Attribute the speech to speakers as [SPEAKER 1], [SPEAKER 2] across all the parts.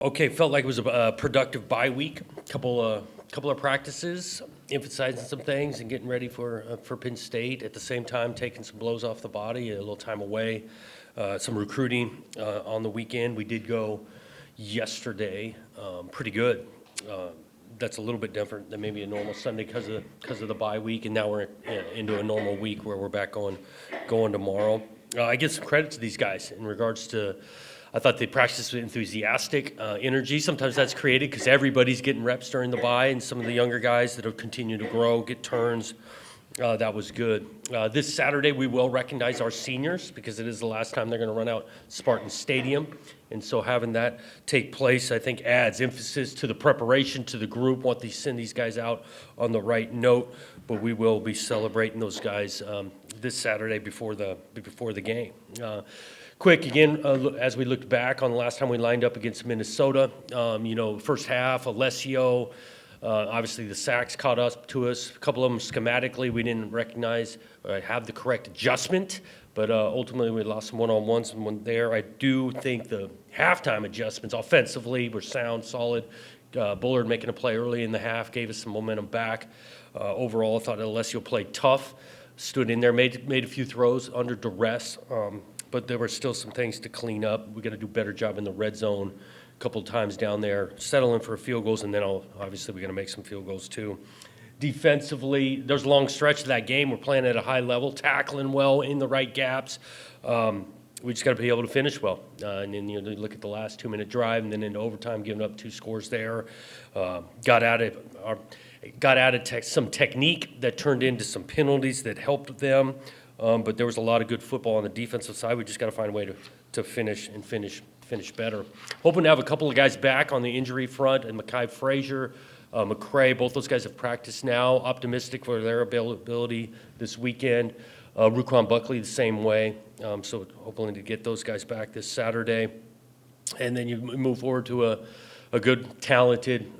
[SPEAKER 1] Okay, felt like it was a productive bye week. Couple of practices, emphasizing some things and getting ready for Penn State. At the same time, taking some blows off the body, a little time away, some recruiting on the weekend. We did go yesterday, pretty good. That's a little bit different than maybe a normal Sunday because of the bye week, and now we're into a normal week where we're back going tomorrow. I give some credit to these guys in regards to. I thought they practiced with enthusiastic energy. Sometimes that's created because everybody's getting reps during the bye, and some of the younger guys that have continued to grow, get turns. That was good. This Saturday, we will recognize our seniors because it is the last time they're going to run out Spartans Stadium. And so having that take place, I think, adds emphasis to the preparation to the group. Want to send these guys out on the right note, but we will be celebrating those guys this Saturday before the game. Quick, again, as we looked back on the last time we lined up against Minnesota, first half, Alessio, obviously the sacks caught up to us. A couple of them schematically we didn't recognize or have the correct adjustment, but ultimately we lost some one-on-ones and one there. I do think the halftime adjustments offensively were sound, solid. Bullard making a play early in the half gave us some momentum back. Overall, I thought Alessio played tough, stood in there, made a few throws under duress. But there were still some things to clean up. We got to do a better job in the red zone a couple of times down there, settling for field goals, and then obviously we're going to make some field goals too. Defensively, there's a long stretch of that game. We're playing at a high level, tackling well in the right gaps. We just got to be able to finish well. And then you look at the last 2-minute drive, and then into overtime, giving up 2 scores there. Got out of some technique that turned into some penalties that helped them. But there was a lot of good football on the defensive side. We just got to find a way to finish better. Hoping to have a couple of guys back on the injury front, and Mekhi Frazier, McCray, both those guys have practiced now. Optimistic for their availability this weekend. Ruquan Buckley the same way. So hoping to get those guys back this Saturday. And then you move forward to a good, talented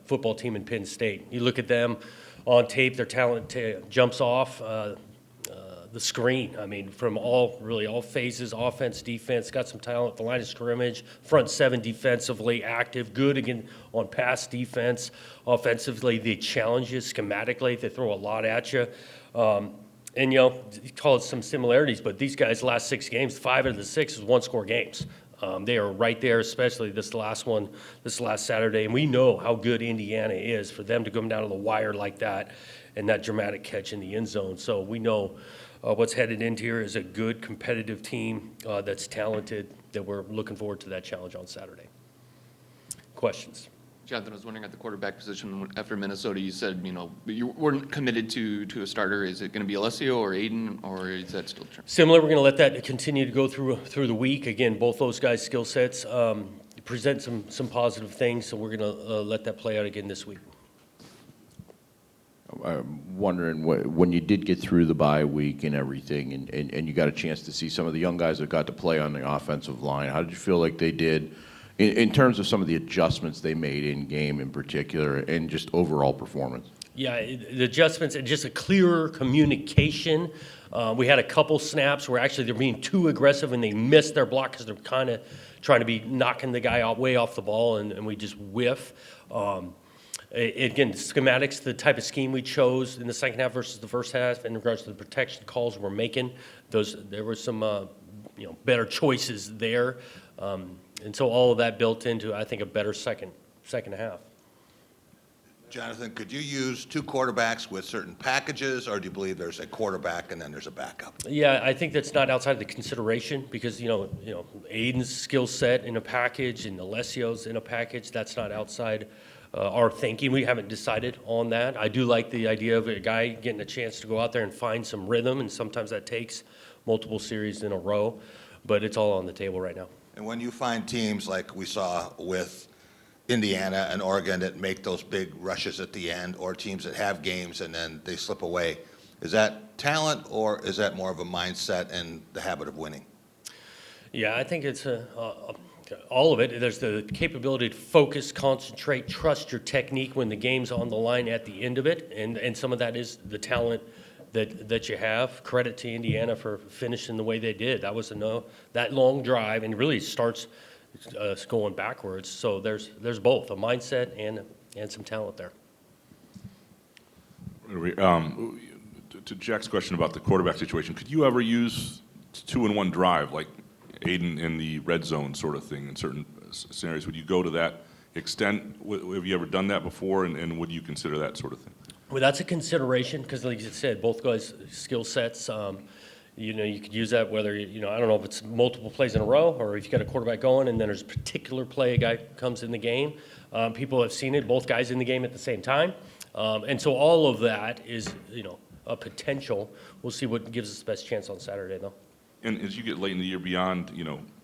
[SPEAKER 1] football team in Penn State. You look at them on tape, their talent jumps off. The screen, from all phases, offense, defense, got some talent, the line of scrimmage, front seven defensively, active, good again on pass defense. Offensively, they challenge you schematically, they throw a lot at you. And you call it some similarities, but these guys, last 6 games, 5 of the 6 is one-score games. They are right there, especially this last Saturday. And we know how good Indiana is for them to come down to the wire like that and that dramatic catch in the end zone. So we know what's headed into here is a good competitive team that's talented, that we're looking forward to that challenge on Saturday. Questions?
[SPEAKER 2] Jonathan, I was wondering at the quarterback position after Minnesota, you said, you weren't committed to a starter. Is it going to be Alessio or Aiden, or is that still true?
[SPEAKER 1] Similar. We're going to let that continue to go through the week. Again, both those guys' skill sets present some positive things, so we're going to let that play out again this week.
[SPEAKER 3] I'm wondering, when you did get through the bye week and everything, and you got a chance to see some of the young guys that got to play on the offensive line, how did you feel like they did in terms of some of the adjustments they made in game in particular, and just overall performance?
[SPEAKER 1] Yeah, the adjustments and just a clearer communication. We had a couple snaps where actually they're being too aggressive and they missed their block because they're kind of trying to be knocking the guy out way off the ball, and we just whiff. Again, schematics, the type of scheme we chose in the second half versus the first half in regards to the protection calls we're making, there were some better choices there. And so all of that built into, I think, a better second half.
[SPEAKER 4] Jonathan, could you use 2 quarterbacks with certain packages, or do you believe there's a quarterback and then there's a backup?
[SPEAKER 1] Yeah, I think that's not outside of the consideration because, Aiden's skill set in a package and Alessio's in a package, that's not outside our thinking. We haven't decided on that. I do like the idea of a guy getting a chance to go out there and find some rhythm, and sometimes that takes multiple series in a row, but it's all on the table right now.
[SPEAKER 4] And when you find teams like we saw with Indiana and Oregon that make those big rushes at the end, or teams that have games and then they slip away, is that talent or is that more of a mindset and the habit of winning?
[SPEAKER 1] Yeah, I think it's all of it. There's the capability to focus, concentrate, trust your technique when the game's on the line at the end of it, and some of that is the talent that you have. Credit to Indiana for finishing the way they did. That was that long drive, and really starts going backwards. So there's both a mindset and some talent there.
[SPEAKER 5] To Jack's question about the quarterback situation, could you ever use 2-in-1 drive, like Aiden in the red zone sort of thing in certain scenarios? Would you go to that extent? Have you ever done that before, and would you consider that sort of thing?
[SPEAKER 1] Well, that's a consideration because, like you said, both guys' skill sets. You could use that whether, I don't know if it's multiple plays in a row or if you got a quarterback going and then there's a particular play a guy comes in the game. People have seen it, both guys in the game at the same time. And so all of that is, a potential. We'll see what gives us the best chance on Saturday, though.
[SPEAKER 5] And as you get late in the year beyond,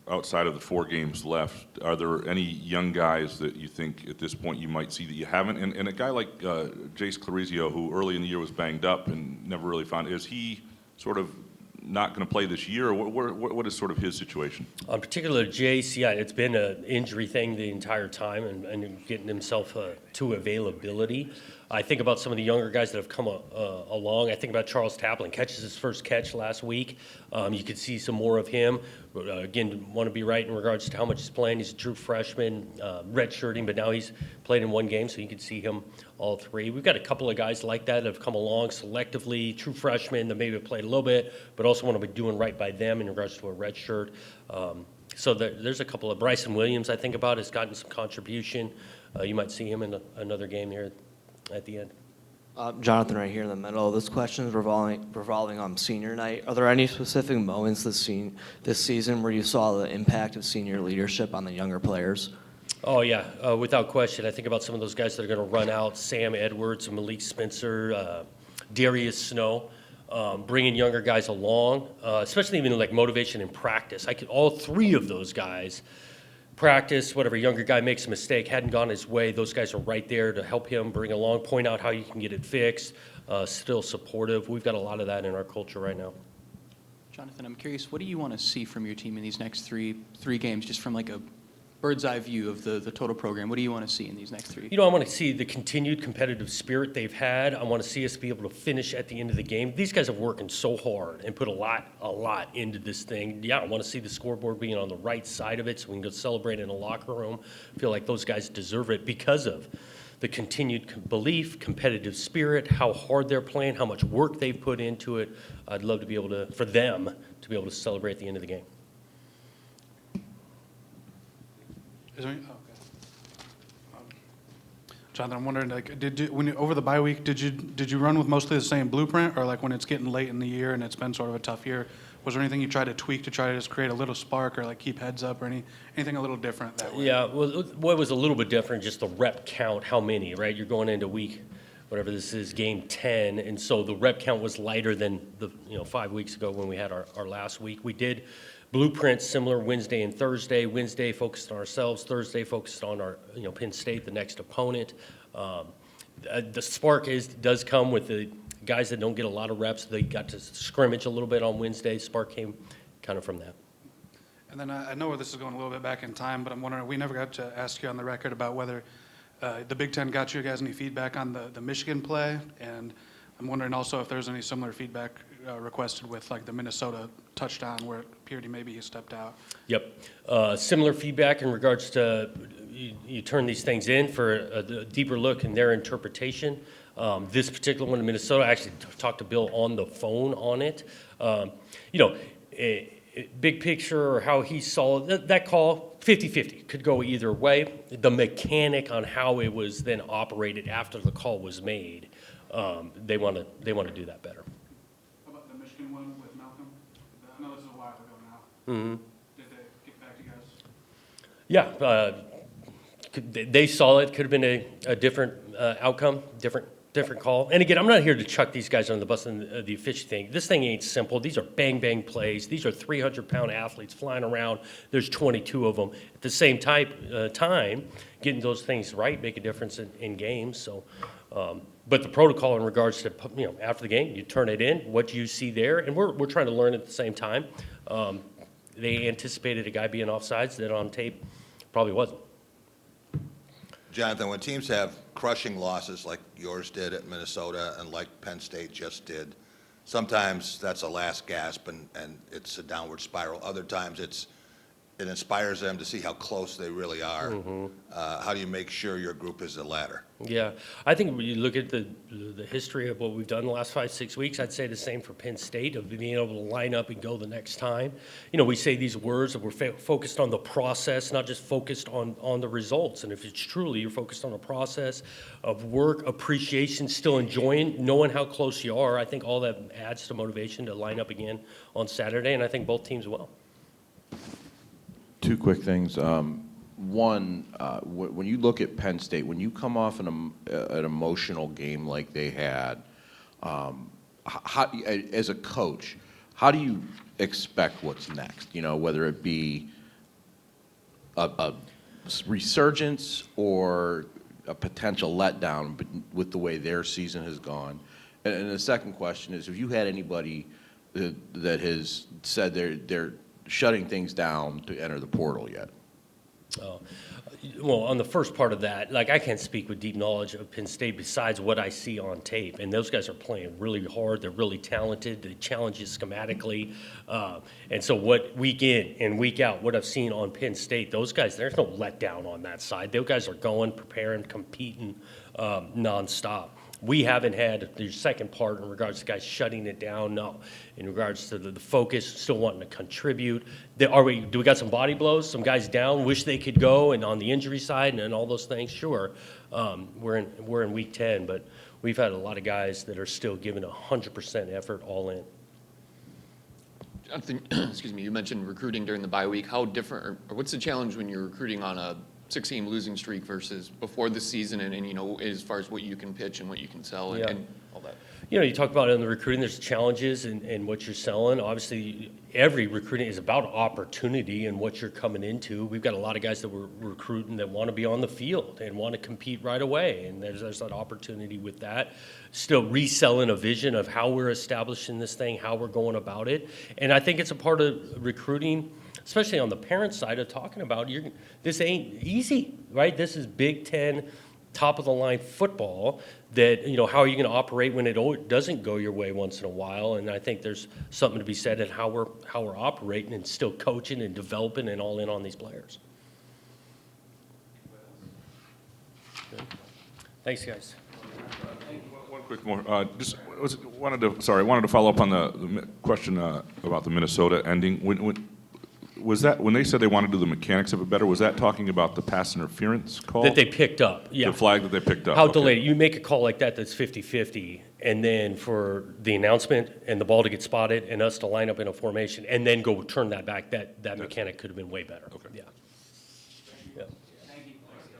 [SPEAKER 5] outside of the 4 games left, are there any young guys that you think at this point you might see that you haven't? And a guy like Jace Clarizio, who early in the year was banged up and never really found, is he sort of not going to play this year, or what is sort of his situation?
[SPEAKER 1] On particular, Jace, yeah, it's been an injury thing the entire time and getting himself to availability. I think about some of the younger guys that have come along. I think about Charles Taplin, catches his first catch last week. You could see some more of him. But, again, want to be right in regards to how much he's playing. He's a true freshman, redshirting, but now he's played in 1 game, so you can see him all 3. We've got a couple of guys like that have come along selectively, true freshmen that maybe have played a little bit, but also want to be doing right by them in regards to a redshirt. So there's a couple of Bryson Williams I think about has gotten some contribution. You might see him in another game here at the end.
[SPEAKER 6] Jonathan, right here in the middle. This question is revolving on senior night. Are there any specific moments this season where you saw the impact of senior leadership on the younger players?
[SPEAKER 1] Oh, yeah, without question. I think about some of those guys that are going to run out, Sam Edwards, Malik Spencer, Darius Snow, bringing younger guys along, especially even like motivation and practice. All 3 of those guys practice, whatever younger guy makes a mistake, hadn't gone his way, those guys are right there to help him bring along, point out how you can get it fixed, still supportive. We've got a lot of that in our culture right now.
[SPEAKER 7] Jonathan, I'm curious, what do you want to see from your team in these next three games, just from like a bird's eye view of the total program? What do you want to see in these next 3?
[SPEAKER 1] I want to see the continued competitive spirit they've had. I want to see us be able to finish at the end of the game. These guys are working so hard and put a lot into this thing. Yeah, I want to see the scoreboard being on the right side of it so we can go celebrate in a locker room. I feel like those guys deserve it because of the continued belief, competitive spirit, how hard they're playing, how much work they've put into it. I'd love to be able to, for them, to be able to celebrate at the end of the game.
[SPEAKER 8] Is there any, okay. Jonathan, I'm wondering, like, over the bye week, did you run with mostly the same blueprint, or like when it's getting late in the year and it's been sort of a tough year, was there anything you tried to tweak to try to just create a little spark or like keep heads up or anything a little different that way?
[SPEAKER 1] Yeah, well, what was a little bit different, just the rep count, how many, right? You're going into week, whatever this is, game 10, and so the rep count was lighter than 5 weeks ago when we had our last week. We did blueprints similar Wednesday and Thursday. Wednesday focused on ourselves. Thursday focused on our Penn State, the next opponent. The spark does come with the guys that don't get a lot of reps. They got to scrimmage a little bit on Wednesday. Spark came kind of from that.
[SPEAKER 8] And then I know this is going a little bit back in time, but I'm wondering, we never got to ask you on the record about whether the Big Ten got you guys any feedback on the Michigan play, and I'm wondering also if there's any similar feedback requested with like the Minnesota touchdown where it appeared maybe he stepped out.
[SPEAKER 1] Yep. Similar feedback in regards to you turn these things in for a deeper look in their interpretation. This particular one in Minnesota, I actually talked to Bill on the phone on it. Big picture or how he saw that call, 50-50, could go either way. The mechanic on how it was then operated after the call was made, they want to do that better.
[SPEAKER 8] How about the Michigan one with Malcolm? I know this is a while ago now.
[SPEAKER 1] Mm-hmm.
[SPEAKER 8] Did they get back to you guys?
[SPEAKER 1] Yeah, they saw it. Could have been a different outcome, different call. And again, I'm not here to chuck these guys on the bus and the efficient thing. This thing ain't simple. These are bang plays. These are 300-pound athletes flying around. There's 22 of them. At the same time, getting those things right make a difference in games. So, but the protocol in regards to after the game, you turn it in. What you see there, and we're trying to learn at the same time. They anticipated a guy being offsides that on tape probably wasn't.
[SPEAKER 4] Jonathan, when teams have crushing losses like yours did at Minnesota and like Penn State just did, sometimes that's a last gasp and it's a downward spiral. Other times it's it inspires them to see how close they really are.
[SPEAKER 1] Mm-hmm.
[SPEAKER 4] How do you make sure your group is the latter?
[SPEAKER 1] Yeah, I think when you look at the history of what we've done the last 5-6 weeks, I'd say the same for Penn State, of being able to line up and go the next time. You know, we say these words that we're focused on the process, not just focused on the results. And if it's truly you're focused on a process of work, appreciation, still enjoying, knowing how close you are, I think all that adds to motivation to line up again on Saturday, and I think both teams will.
[SPEAKER 3] Two quick things. One, when you look at Penn State, when you come off an emotional game like they had, how, as a coach, how do you expect what's next? You know, whether it be a resurgence or a potential letdown with the way their season has gone. And the second question is, have you had anybody that has said they're shutting things down to enter the portal yet?
[SPEAKER 1] Oh, well, on the first part of that, like, I can't speak with deep knowledge of Penn State besides what I see on tape. And those guys are playing really hard. They're really talented. They challenge you schematically. And so what week in and week out, what I've seen on Penn State, those guys, there's no letdown on that side. Those guys are going, preparing, competing nonstop. We haven't had the second part in regards to guys shutting it down. No, in regards to the focus, still wanting to contribute. Do we got some body blows? Some guys down, wish they could go, and on the injury side and all those things. Sure, we're in week 10, but we've had a lot of guys that are still giving 100% effort, all in.
[SPEAKER 2] Jonathan, excuse me, you mentioned recruiting during the bye week. How different, or what's the challenge when you're recruiting on a 6-game losing streak versus before the season, and you know, as far as what you can pitch and what you can sell and,
[SPEAKER 1] Yeah.
[SPEAKER 2] and all that?
[SPEAKER 1] You know, you talk about it in the recruiting, there's challenges in what you're selling. Obviously, every recruiting is about opportunity and what you're coming into. We've got a lot of guys that we're recruiting that want to be on the field and want to compete right away, and there's that opportunity with that. Still reselling a vision of how we're establishing this thing, how we're going about it. And I think it's a part of recruiting, especially on the parent side, of talking about this ain't easy, right? This is Big Ten, top of the line football. That, you know, how are you going to operate when it doesn't go your way once in a while? And I think there's something to be said at how we're operating and still coaching and developing and all in on these players. Good. Thanks, guys.
[SPEAKER 5] One quick more. Wanted to follow up on the question about the Minnesota ending. Was that when they said they wanted to do the mechanics of it better? Was that talking about the pass interference call
[SPEAKER 1] That they picked up, yeah.
[SPEAKER 5] The flag that they picked up.
[SPEAKER 1] How
[SPEAKER 5] okay.
[SPEAKER 1] delayed? You make a call like that that's 50-50, and then for the announcement and the ball to get spotted and us to line up in a formation and then go turn that back, that mechanic could have been way better.
[SPEAKER 5] Okay.
[SPEAKER 1] Yeah.